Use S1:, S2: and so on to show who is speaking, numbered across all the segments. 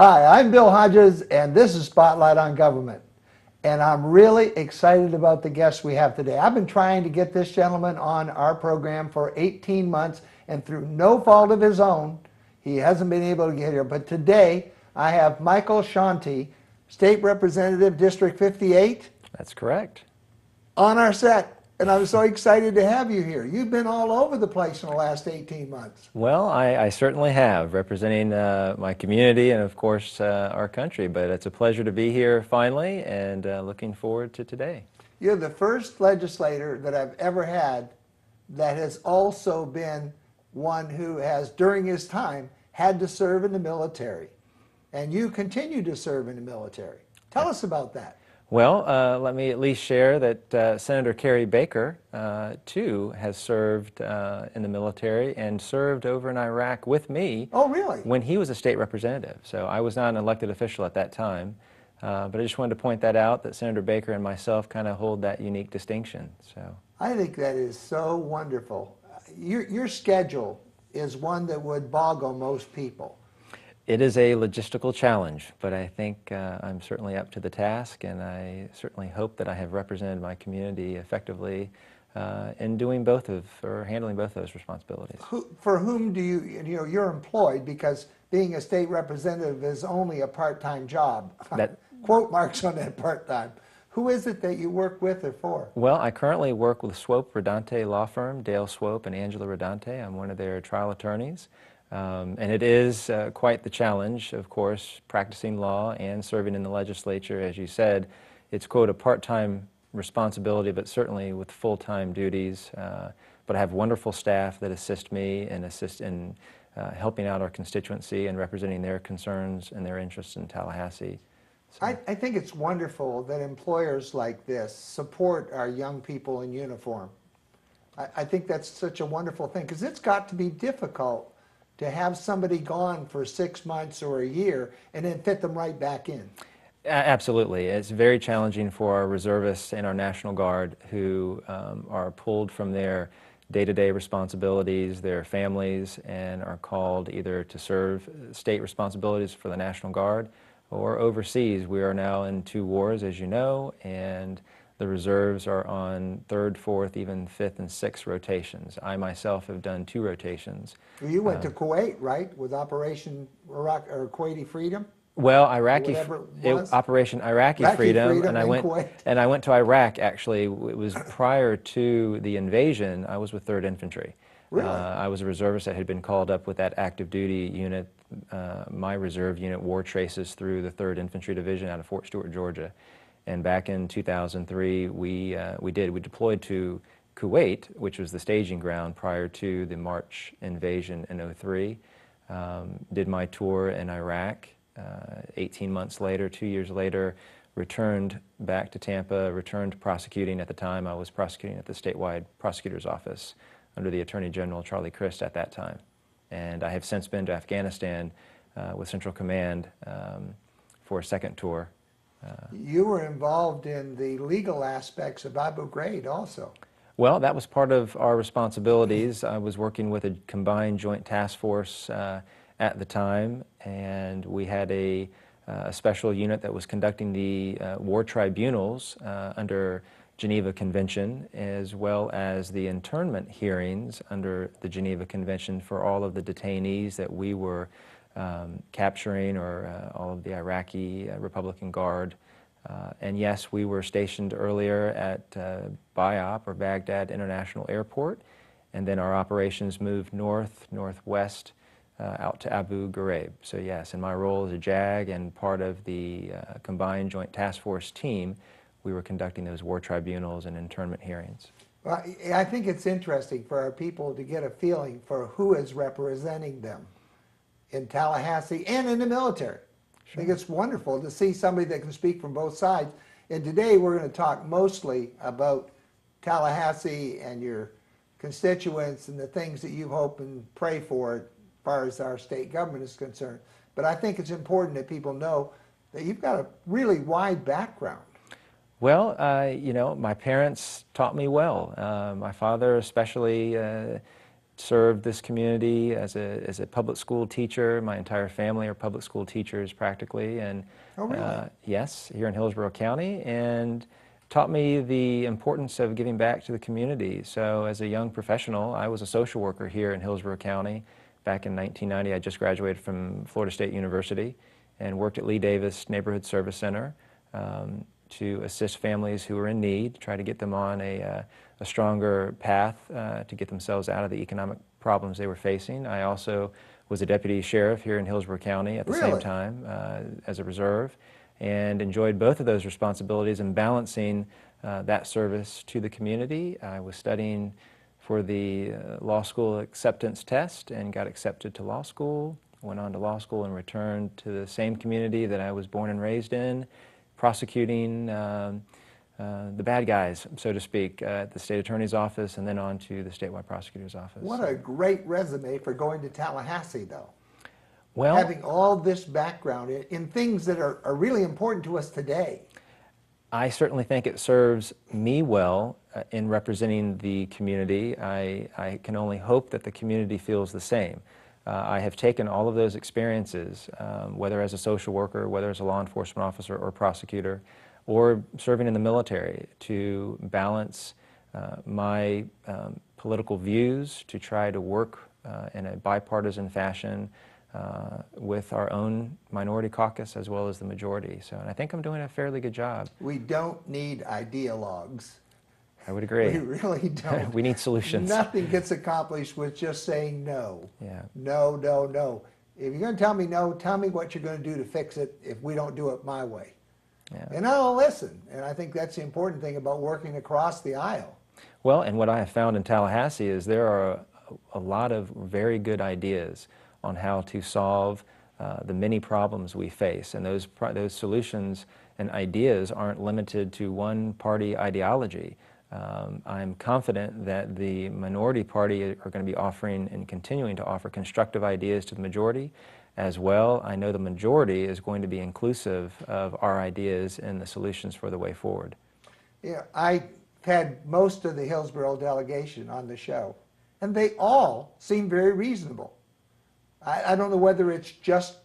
S1: Hi, I'm Bill Hodges, and this is Spotlight on Government. And I'm really excited about the guest we have today. I've been trying to get this gentleman on our program for 18 months, and through no fault of his own, he hasn't been able to get here. But today, I have Michael Shanti, State Representative, District 58,
S2: That's correct.
S1: on our set. And I'm so excited to have you here. You've been all over the place in the last 18 months.
S2: Well, I certainly have, representing my community and, of course, our country. But it's a pleasure to be here finally, and looking forward to today.
S1: You're the first legislator that I've ever had that has also been one who has, during his time, had to serve in the military. And you continue to serve in the military. Tell us about that.
S2: Well, let me at least share that Senator Kerry Baker, too, has served in the military and served over in Iraq with me.
S1: Oh, really?
S2: When he was a state representative. So I was not an elected official at that time. But I just wanted to point that out, that Senator Baker and myself kind of hold that unique distinction. So
S1: I think that is so wonderful. Your schedule is one that would boggle most people.
S2: it is a logistical challenge, but I think I'm certainly up to the task, and I certainly hope that I have represented my community effectively in doing handling both those responsibilities.
S1: For whom do you're employed, because being a state representative is only a part-time job. Quote marks on that part-time. Who is it that you work with or for?
S2: Well, I currently work with Swope Rodante Law Firm, Dale Swope and Angela Rodante. I'm one of their trial attorneys. And it is quite the challenge, of course, practicing law and serving in the legislature. As you said, it's, quote, a part-time responsibility, but certainly with full-time duties. But I have wonderful staff that assist me and assist in helping out our constituency and representing their concerns and their interests in Tallahassee. So.
S1: I think it's wonderful that employers like this support our young people in uniform. I think that's such a wonderful thing, because it's got to be difficult to have somebody gone for 6 months or a year and then fit them right back in.
S2: Absolutely. It's very challenging for our reservists and our National Guard who are pulled from their day-to-day responsibilities, their families, and are called either to serve state responsibilities for the National Guard or overseas. We are now in 2 wars, as you know, and the reserves are on 3rd, 4th, even 5th and 6th rotations. I myself have done 2 rotations.
S1: Well, you went to Kuwait, right, with Operation Iraq or Kuwaiti Freedom?
S2: Well, Operation Iraqi Freedom, and I went to Iraq. Actually, it was prior to the invasion. I was with 3rd Infantry.
S1: Really?
S2: I was a reservist that had been called up with that active duty unit. My reserve unit wore traces through the 3rd Infantry Division out of Fort Stewart, Georgia. And back in 2003, we deployed to Kuwait, which was the staging ground prior to the March invasion in '03. Did my tour in Iraq. 18 months later, 2 years later, returned back to Tampa, returned to prosecuting. At the time, I was prosecuting at the statewide prosecutor's office under the Attorney General, Charlie Crist, at that time. And I have since been to Afghanistan with Central Command for a 2nd tour.
S1: You were involved in the legal aspects of Abu Ghraib also.
S2: Well, that was part of our responsibilities. I was working with a combined joint task force at the time, and we had a special unit that was conducting the war tribunals under Geneva Convention, as well as the internment hearings under the Geneva Convention for all of the detainees that we were capturing, or all of the Iraqi Republican Guard. And yes, we were stationed earlier at Biop, or Baghdad International Airport, and then our operations moved northwest out to Abu Ghraib. So yes, in my role as a JAG and part of the combined joint task force team, we were conducting those war tribunals and internment hearings.
S1: Well, I think it's interesting for our people to get a feeling for who is representing them in Tallahassee and in the military. Sure. I think it's wonderful to see somebody that can speak from both sides. And today we're going to talk mostly about Tallahassee and your constituents and the things that you hope and pray for as far as our state government is concerned. But I think it's important that people know that you've got a really wide background.
S2: Well, you know, my parents taught me well. My father especially served this community as a public school teacher. My entire family are public school teachers practically, and
S1: Oh, really?
S2: yes, here in Hillsborough County, and taught me the importance of giving back to the community. So as a young professional, I was a social worker here in Hillsborough County. Back in 1990, I just graduated from Florida State University and worked at Lee Davis Neighborhood Service Center to assist families who were in need, try to get them on a stronger path to get themselves out of the economic problems they were facing. I also was a deputy sheriff here in Hillsborough County at the same
S1: Really?
S2: time as a reserve, and enjoyed both of those responsibilities and balancing that service to the community. I was studying for the law school acceptance test and got accepted to law school, went on to law school and returned to the same community that I was born and raised in, prosecuting the bad guys, so to speak, at the state attorney's office and then on to the statewide prosecutor's office.
S1: What a great resume for going to Tallahassee, though.
S2: Well,
S1: Having all this background in things that are really important to us today.
S2: I certainly think it serves me well in representing the community. I can only hope that the community feels the same. I have taken all of those experiences, whether as a social worker, whether as a law enforcement officer or prosecutor, or serving in the military, to balance my political views, to try to work in a bipartisan fashion with our own minority caucus as well as the majority. So, and I think I'm doing a fairly good job.
S1: We don't need ideologues.
S2: I would agree.
S1: We really don't.
S2: We need solutions.
S1: Nothing gets accomplished with just saying no.
S2: Yeah.
S1: No, no, no. If you're going to tell me no, tell me what you're going to do to fix it if we don't do it my way.
S2: Yeah.
S1: And I'll listen. And I think that's the important thing about working across the aisle.
S2: Well, and what I have found in Tallahassee is there are a lot of very good ideas on how to solve the many problems we face. And those solutions and ideas aren't limited to one party ideology. I'm confident that the minority party are going to be offering and continuing to offer constructive ideas to the majority as well. I know the majority is going to be inclusive of our ideas and the solutions for the way forward.
S1: Yeah, I had most of the Hillsborough delegation on the show, and they all seem very reasonable. I don't know whether it's just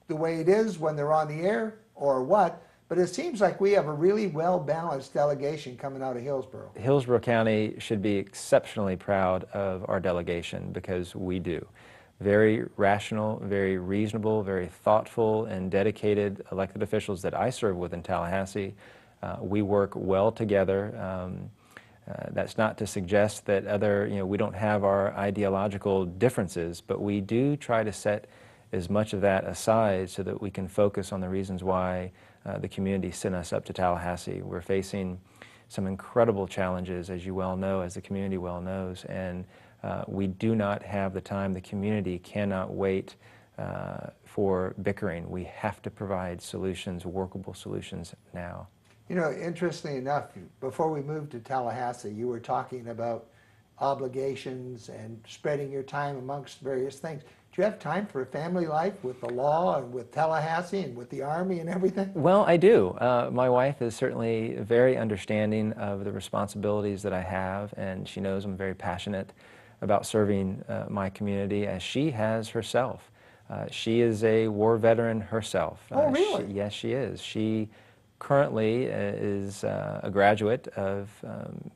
S1: the way it is when they're on the air or what, but it seems like we have a really well-balanced delegation coming out of Hillsborough.
S2: Hillsborough County should be exceptionally proud of our delegation, because we do. Very rational, very reasonable, very thoughtful and dedicated elected officials that I serve with in Tallahassee. We work well together. That's not to suggest that we don't have our ideological differences, but we do try to set as much of that aside so that we can focus on the reasons why the community sent us up to Tallahassee. We're facing some incredible challenges, as you well know, as the community well knows, and we do not have the time. The community cannot wait for bickering. We have to provide solutions, workable solutions now.
S1: You know, interestingly enough, before we moved to Tallahassee, you were talking about obligations and spreading your time amongst various things. Do you have time for a family life with the law and with Tallahassee and with the Army and everything?
S2: Well, I do. My wife is certainly very understanding of the responsibilities that I have, and she knows I'm very passionate about serving my community, as she has herself. She is a war veteran herself.
S1: Oh, really?
S2: Yes, she is. She currently is a graduate of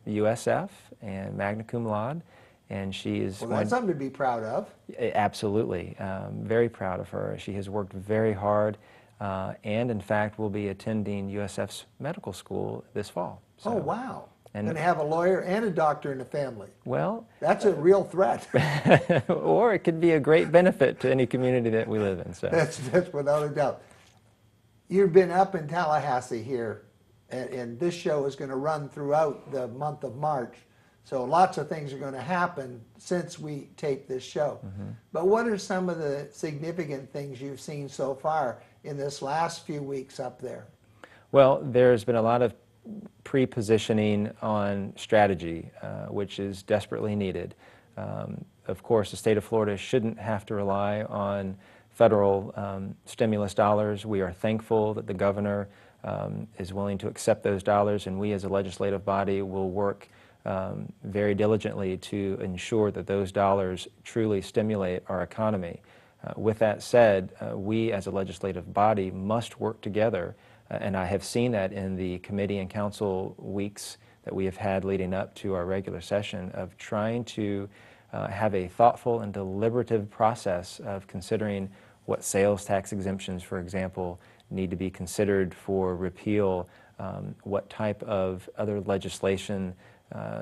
S2: USF and magna cum laude, and she is...
S1: Well, that's something to be proud of.
S2: Absolutely. Very proud of her. She has worked very hard and, in fact, will be attending USF's medical school this fall. So,
S1: oh, wow.
S2: and
S1: to have a lawyer and a doctor in the family.
S2: Well...
S1: That's a real threat.
S2: or it could be a great benefit to any community that we live in. So
S1: That's without a doubt. You've been up in Tallahassee here, and this show is going to run throughout the month of March. So lots of things are going to happen since we taped this show. Mm-hmm. But what are some of the significant things you've seen so far in this last few weeks up there?
S2: Well, there's been a lot of pre-positioning on strategy, which is desperately needed. Of course, the state of Florida shouldn't have to rely on federal stimulus dollars. We are thankful that the governor is willing to accept those dollars, and we as a legislative body will work very diligently to ensure that those dollars truly stimulate our economy. With that said, we as a legislative body must work together, and I have seen that in the committee and council weeks that we have had leading up to our regular session, of trying to have a thoughtful and deliberative process of considering what sales tax exemptions, for example, need to be considered for repeal, what type of other legislation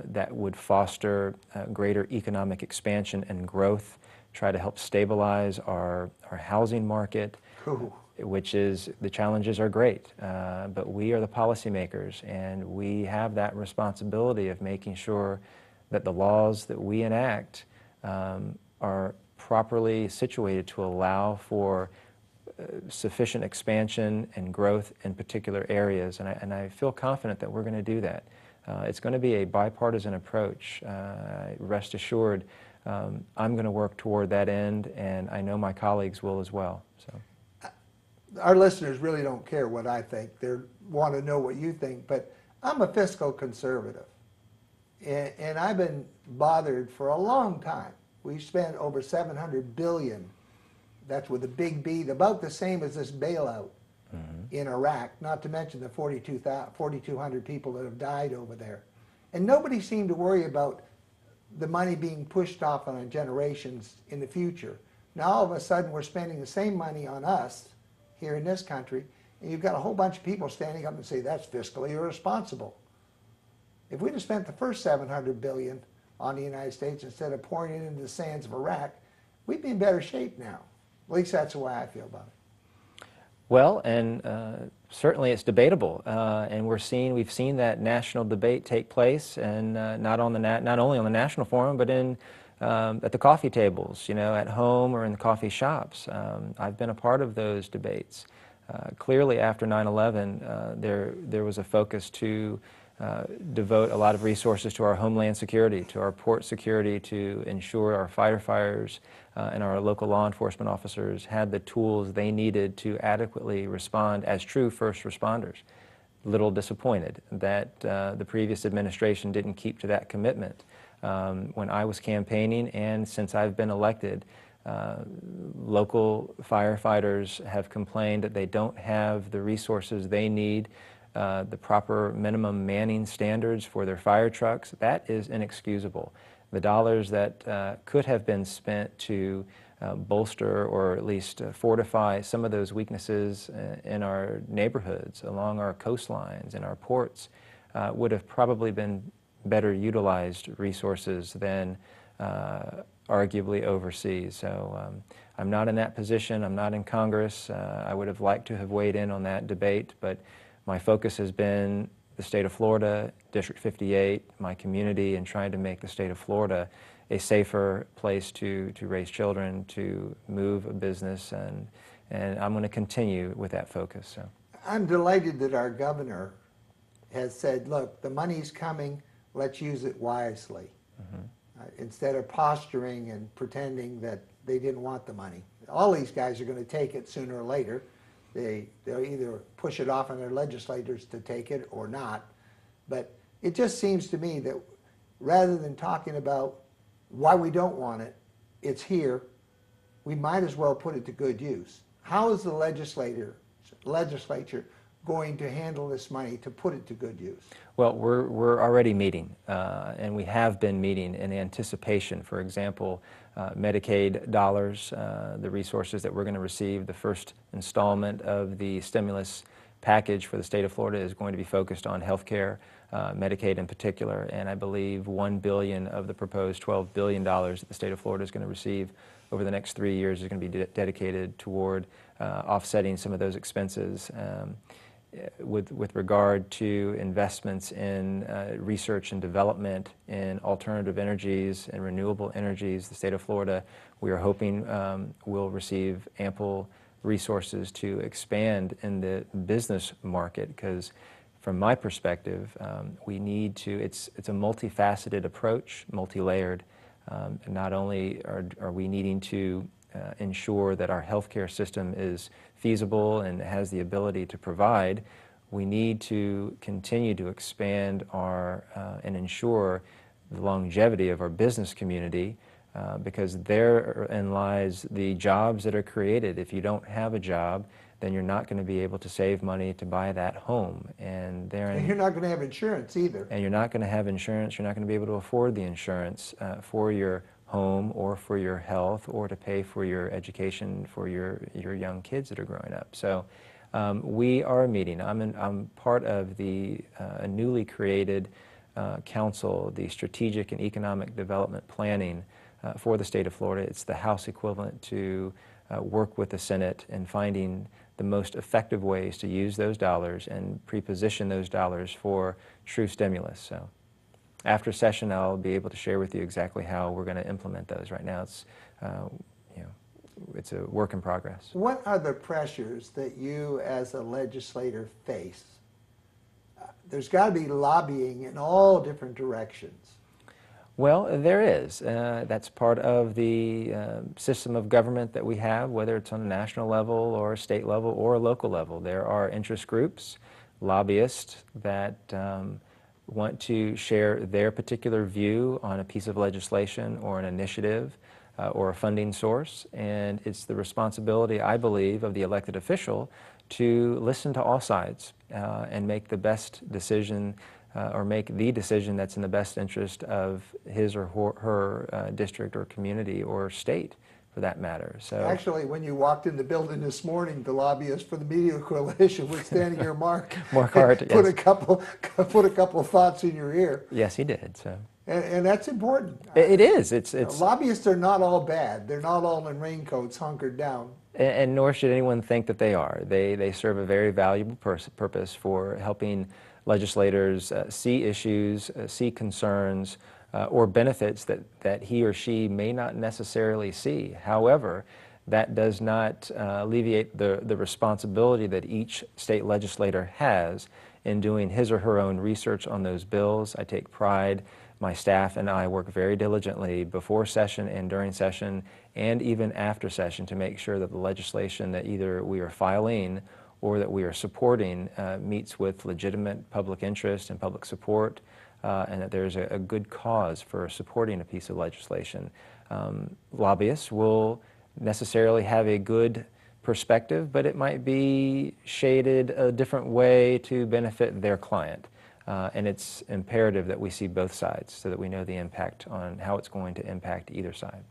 S2: that would foster greater economic expansion and growth, try to help stabilize our housing market,
S1: Ooh.
S2: which is, the challenges are great, but we are the policymakers, and we have that responsibility of making sure that the laws that we enact are properly situated to allow for sufficient expansion and growth in particular areas, and I feel confident that we're going to do that. It's going to be a bipartisan approach. Rest assured, I'm going to work toward that end, and I know my colleagues will as well. So,
S1: Our listeners really don't care what I think. They want to know what you think, but I'm a fiscal conservative. And I've been bothered for a long time. We spent over $700 billion. That's with a big B, about the same as this bailout in Iraq, not to mention the 4,200 people that have died over there. And nobody seemed to worry about the money being pushed off on generations in the future. Now all of a sudden we're spending the same money on us here in this country, and you've got a whole bunch of people standing up and say that's fiscally irresponsible. If we'd have spent the first $700 billion on the United States instead of pouring it into the sands of Iraq, we'd be in better shape now. At least that's the way I feel about it.
S2: well, and certainly it's debatable, and we've seen that national debate take place, and not only on the national forum, but at the coffee tables, at home or in the coffee shops. I've been a part of those debates. Clearly, after 9/11, there was a focus to devote a lot of resources to our homeland security, to our port security, to ensure our firefighters and our local law enforcement officers had the tools they needed to adequately respond as true first responders. Little disappointed that the previous administration didn't keep to that commitment. When I was campaigning, and since I've been elected, local firefighters have complained that they don't have the resources they need, the proper minimum manning standards for their fire trucks. That is inexcusable. The dollars that could have been spent to bolster or at least fortify some of those weaknesses in our neighborhoods, along our coastlines and our ports, would have probably been better utilized resources than arguably overseas. So I'm not in that position. I'm not in Congress. I would have liked to have weighed in on that debate, but my focus has been the state of Florida, District 58, my community, and trying to make the state of Florida a safer place to raise children, to move a business, and I'm going to continue with that focus. So
S1: I'm delighted that our governor has said, look, the money's coming, let's use it wisely. Instead of posturing and pretending that they didn't want the money. All these guys are going to take it sooner or later. They'll either push it off on their legislators to take it or not. But it just seems to me that rather than talking about why we don't want it, it's here, we might as well put it to good use. How is the legislature going to handle this money to put it to good use?
S2: Well, we're already meeting, and we have been meeting in anticipation. For example, Medicaid dollars, the resources that we're going to receive, the first installment of the stimulus package for the state of Florida is going to be focused on health care, Medicaid in particular, and I believe $1 billion of the proposed $12 billion that the state of Florida is going to receive over the next 3 years is going to be dedicated toward offsetting some of those expenses. With regard to investments in research and development in alternative energies and renewable energies, the state of Florida, we are hoping will receive ample resources to expand in the business market, because from my perspective, we need to, it's a multifaceted approach, multi-layered. Not only are we needing to ensure that our healthcare system is feasible and has the ability to provide, we need to continue to expand our and ensure the longevity of our business community, because therein lies the jobs that are created. If you don't have a job, then you're not going to be able to save money to buy that home, and
S1: And you're not going to have insurance either.
S2: and you're not going to have insurance. You're not going to be able to afford the insurance for your home or for your health or to pay for your education for your young kids that are growing up. So we are meeting. I'm part of the newly created council, the Strategic and Economic Development Planning for the state of Florida. It's the House equivalent to work with the Senate in finding the most effective ways to use those dollars and pre-position those dollars for true stimulus. So after session, I'll be able to share with you exactly how we're going to implement those. Right now, it's it's a work in progress.
S1: What are the pressures that you as a legislator face? There's got to be lobbying in all different directions.
S2: Well, there is. That's part of the system of government that we have, whether it's on a national level or a state level or a local level. There are interest groups, lobbyists that want to share their particular view on a piece of legislation or an initiative or a funding source, and it's the responsibility, I believe, of the elected official to listen to all sides and make the best decision or make the decision that's in the best interest of his or her district or community or state, for that matter. So
S1: actually, when you walked in the building this morning, the lobbyist for the Media Coalition was standing here, Mark.
S2: Mark Hart,
S1: put
S2: yes.
S1: a couple thoughts in your ear.
S2: Yes, he did. So
S1: and that's important.
S2: it is. It's
S1: lobbyists are not all bad. They're not all in raincoats, hunkered down.
S2: And nor should anyone think that they are. They serve a very valuable purpose for helping legislators see issues, see concerns, or benefits that he or she may not necessarily see. However, that does not alleviate the responsibility that each state legislator has in doing his or her own research on those bills. I take pride. My staff and I work very diligently before session and during session and even after session to make sure that the legislation that either we are filing or that we are supporting meets with legitimate public interest and public support, and that there's a good cause for supporting a piece of legislation. Lobbyists will necessarily have a good perspective, but it might be shaded a different way to benefit their client. And it's imperative that we see both sides so that we know the impact on how it's going to impact either side.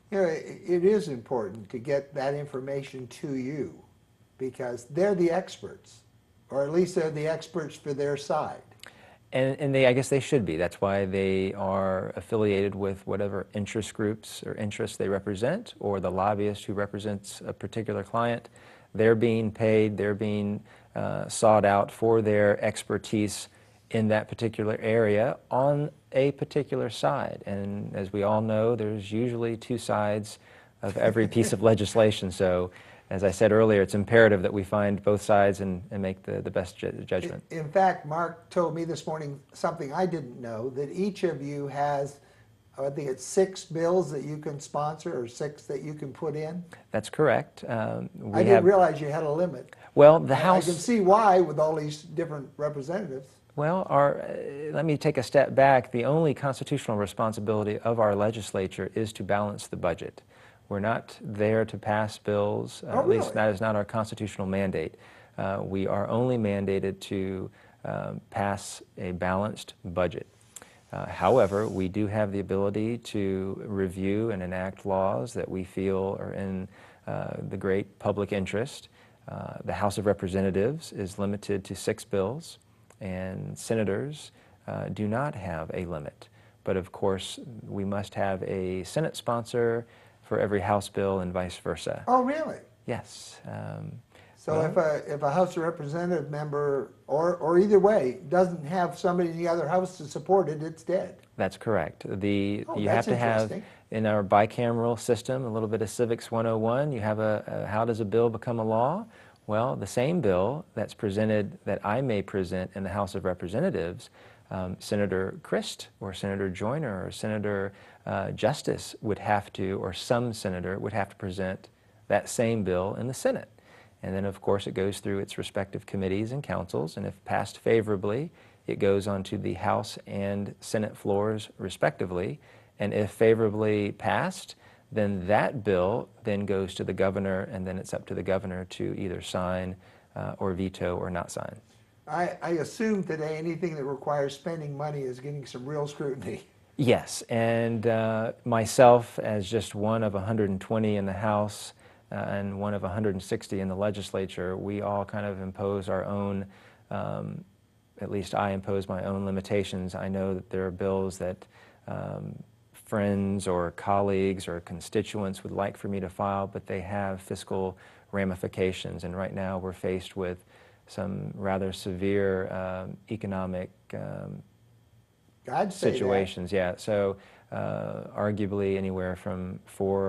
S1: You know, it is important to get that information to you because they're the experts, or at least they're the experts for their side.
S2: And I guess they should be. That's why they are affiliated with whatever interest groups or interests they represent, or the lobbyist who represents a particular client. They're being paid, they're being sought out for their expertise in that particular area on a particular side. And as we all know, there's usually two sides of every piece of legislation. So as I said earlier, it's imperative that we find both sides and make the best judgment.
S1: In fact, Mark told me this morning something I didn't know, that each of you has, I think it's 6 bills that you can sponsor or 6 that you can put in.
S2: That's correct.
S1: I didn't realize you had a limit.
S2: Well, the House...
S1: I can see why with all these different representatives.
S2: Well, let me take a step back. The only constitutional responsibility of our legislature is to balance the budget. We're not there to pass bills, at least that is not our constitutional mandate. We are only mandated to pass a balanced budget. However, we do have the ability to review and enact laws that we feel are in the great public interest. The House of Representatives is limited to 6 bills, and senators do not have a limit. But of course, we must have a Senate sponsor for every House bill and vice versa.
S1: Oh, really?
S2: Yes.
S1: So well, if a House of Representative member, or either way, doesn't have somebody in the other House to support it, it's dead.
S2: That's correct. You
S1: that's
S2: have to have, in our bicameral system, a little bit of Civics 101, you have how does a bill become a law? Well, the same bill that's presented, that I may present in the House of Representatives, Senator Christ or Senator Joyner or Senator Justice would have to, or some senator would have to present that same bill in the Senate. And then, of course, it goes through its respective committees and councils, and if passed favorably, it goes onto the House and Senate floors, respectively. And if favorably passed, then that bill then goes to the governor, and then it's up to the governor to either sign or veto or not sign.
S1: I assume today anything that requires spending money is getting some real scrutiny.
S2: Yes, and myself, as just one of 120 in the House and one of 160 in the legislature, we all kind of impose our own, at least I impose my own limitations. I know that there are bills that friends or colleagues or constituents would like for me to file, but they have fiscal ramifications, and right now we're faced with some rather severe economic
S1: I'd say
S2: situations. Yeah, so arguably anywhere from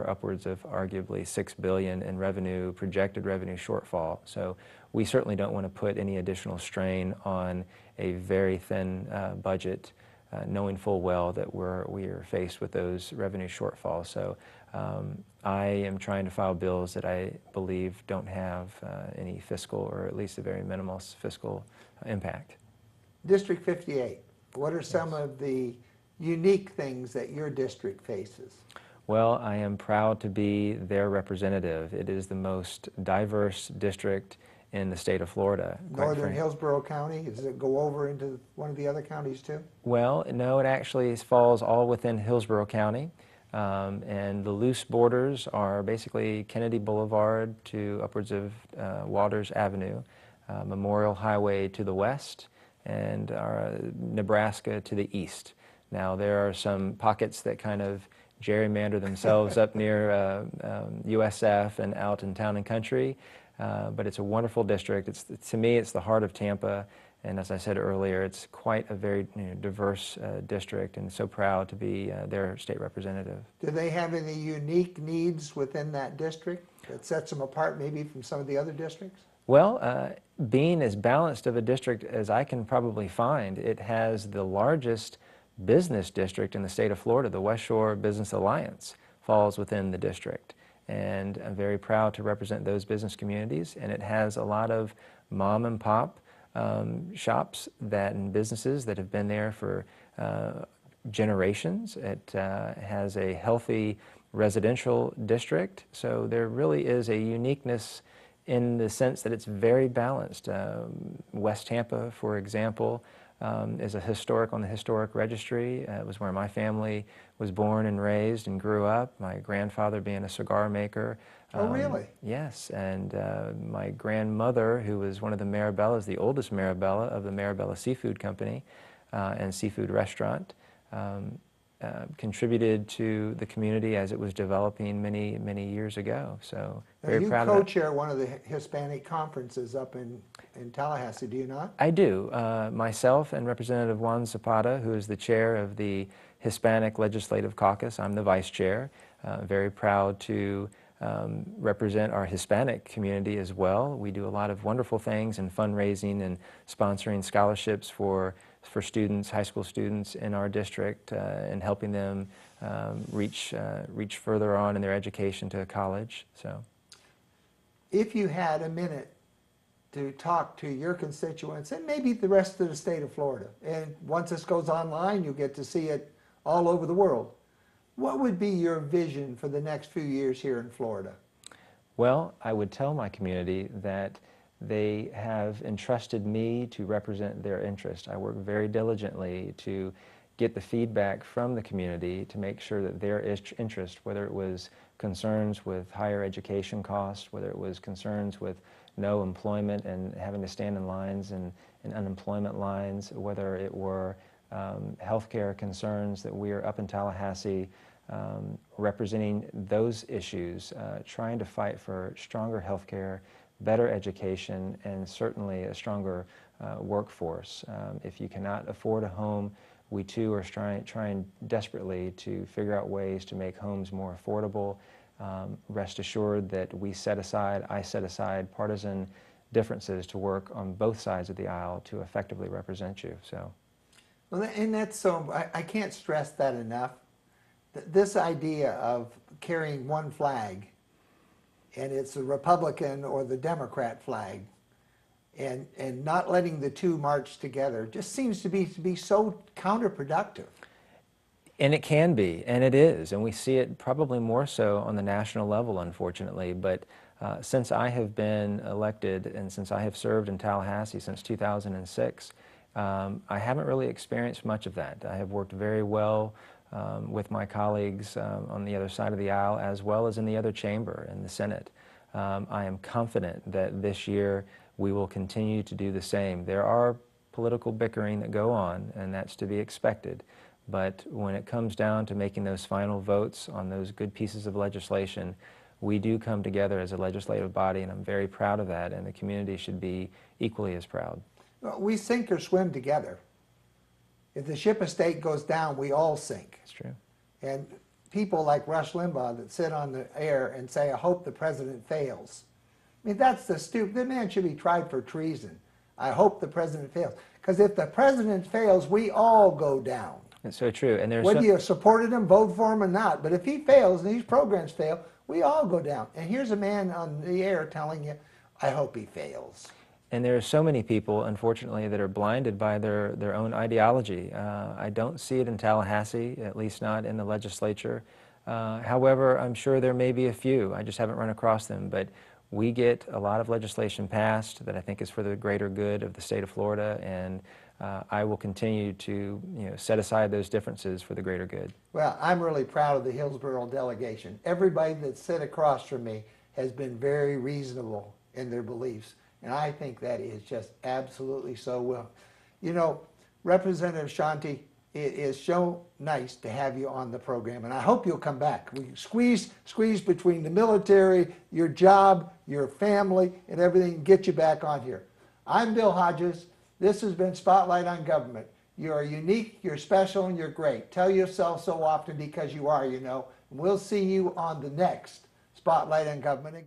S2: upwards of arguably $6 billion in revenue, projected revenue shortfall. So we certainly don't want to put any additional strain on a very thin budget, knowing full well that we are faced with those revenue shortfalls. So I am trying to file bills that I believe don't have any fiscal, or at least a very minimal fiscal impact.
S1: District 58, what are some of the unique things that your district faces?
S2: Well, I am proud to be their representative. It is the most diverse district in the state of Florida.
S1: Northern Hillsborough County, does it go over into one of the other counties too?
S2: Well, no, it actually falls all within Hillsborough County. And the loose borders are basically Kennedy Boulevard to upwards of Waters Avenue, Memorial Highway to the west, and Nebraska to the east. Now, there are some pockets that kind of gerrymander themselves up near USF and out in town and country, but it's a wonderful district. To me, it's the heart of Tampa, and as I said earlier, it's quite a very diverse district, and so proud to be their state representative.
S1: Do they have any unique needs within that district that sets them apart maybe from some of the other districts?
S2: Well, being as balanced of a district as I can probably find, it has the largest business district in the state of Florida. The West Shore Business Alliance falls within the district, and I'm very proud to represent those business communities. And it has a lot of mom and pop shops and businesses that have been there for generations. It has a healthy residential district, so there really is a uniqueness in the sense that it's very balanced. West Tampa, for example, is on the historic registry. It was where my family was born and raised and grew up, my grandfather being a cigar maker.
S1: Oh, really?
S2: Yes, and my grandmother, who was one of the Marabellas, the oldest Marabella of the Marabella Seafood Company and Seafood Restaurant, contributed to the community as it was developing many, many years ago. So very proud of that.
S1: You co-chair one of the Hispanic conferences up in Tallahassee, do you not?
S2: I do. Myself and Representative Juan Zapata, who is the chair of the Hispanic Legislative Caucus, I'm the vice chair. Very proud to represent our Hispanic community as well. We do a lot of wonderful things in fundraising and sponsoring scholarships for students, high school students in our district, and helping them reach further on in their education to college. So,
S1: if you had a minute to talk to your constituents and maybe the rest of the state of Florida, and once this goes online, you'll get to see it all over the world, what would be your vision for the next few years here in Florida?
S2: Well, I would tell my community that they have entrusted me to represent their interest. I work very diligently to get the feedback from the community to make sure that their interest, whether it was concerns with higher education costs, whether it was concerns with no employment and having to stand in lines and unemployment lines, whether it were healthcare concerns, that we are up in Tallahassee representing those issues, trying to fight for stronger healthcare, better education, and certainly a stronger workforce. If you cannot afford a home, we too are trying desperately to figure out ways to make homes more affordable. Rest assured that I set aside partisan differences to work on both sides of the aisle to effectively represent you. So,
S1: well, and that's so, I can't stress that enough. This idea of carrying one flag and it's the Republican or the Democrat flag, and not letting the two march together just seems to be so counterproductive.
S2: And it can be, and it is, and we see it probably more so on the national level, unfortunately. But since I have been elected and since I have served in Tallahassee since 2006, I haven't really experienced much of that. I have worked very well with my colleagues on the other side of the aisle, as well as in the other chamber, in the Senate. I am confident that this year we will continue to do the same. There are political bickering that go on, and that's to be expected. But when it comes down to making those final votes on those good pieces of legislation, we do come together as a legislative body, and I'm very proud of that, and the community should be equally as proud.
S1: Well, we sink or swim together. If the ship of state goes down, we all sink.
S2: That's true.
S1: And people like Rush Limbaugh that sit on the air and say, I hope the president fails. I mean, that's the man should be tried for treason. I hope the president fails. Because if the president fails, we all go down.
S2: It's so true. And there's
S1: whether you supported him, vote for him or not. But if he fails and these programs fail, we all go down. And here's a man on the air telling you, I hope he fails.
S2: And there are so many people, unfortunately, that are blinded by their own ideology. I don't see it in Tallahassee, at least not in the legislature. However, I'm sure there may be a few. I just haven't run across them. But we get a lot of legislation passed that I think is for the greater good of the state of Florida, and I will continue to set aside those differences for the greater good.
S1: Well, I'm really proud of the Hillsborough delegation. Everybody that sat across from me has been very reasonable in their beliefs, and I think that is just absolutely so well. You know, Representative Shanti, it is so nice to have you on the program, and I hope you'll come back. We squeeze between the military, your job, your family, and everything, get you back on here. I'm Bill Hodges. This has been Spotlight on Government. You're unique, you're special, and you're great. Tell yourself so often because you are, And we'll see you on the next Spotlight on Government.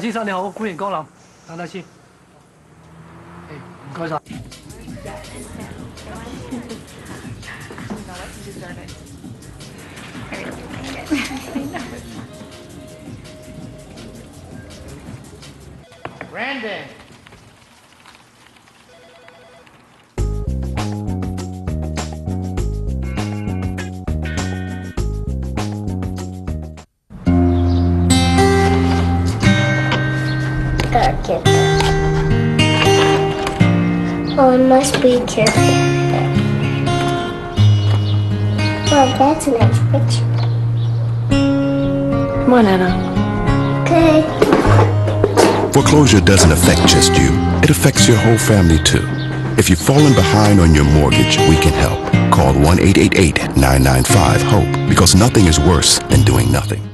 S3: 先生你好，歡迎光臨，等等先。唔該晒。
S1: Brandon.
S4: Oh, I must be careful. Well, that's a nice picture.
S3: Come on, Anna.
S4: Okay.
S5: Foreclosure doesn't affect just you. It affects your whole family too. If you've fallen behind on your mortgage, we can help. Call 1-888-995-HOPE because nothing is worse than doing nothing.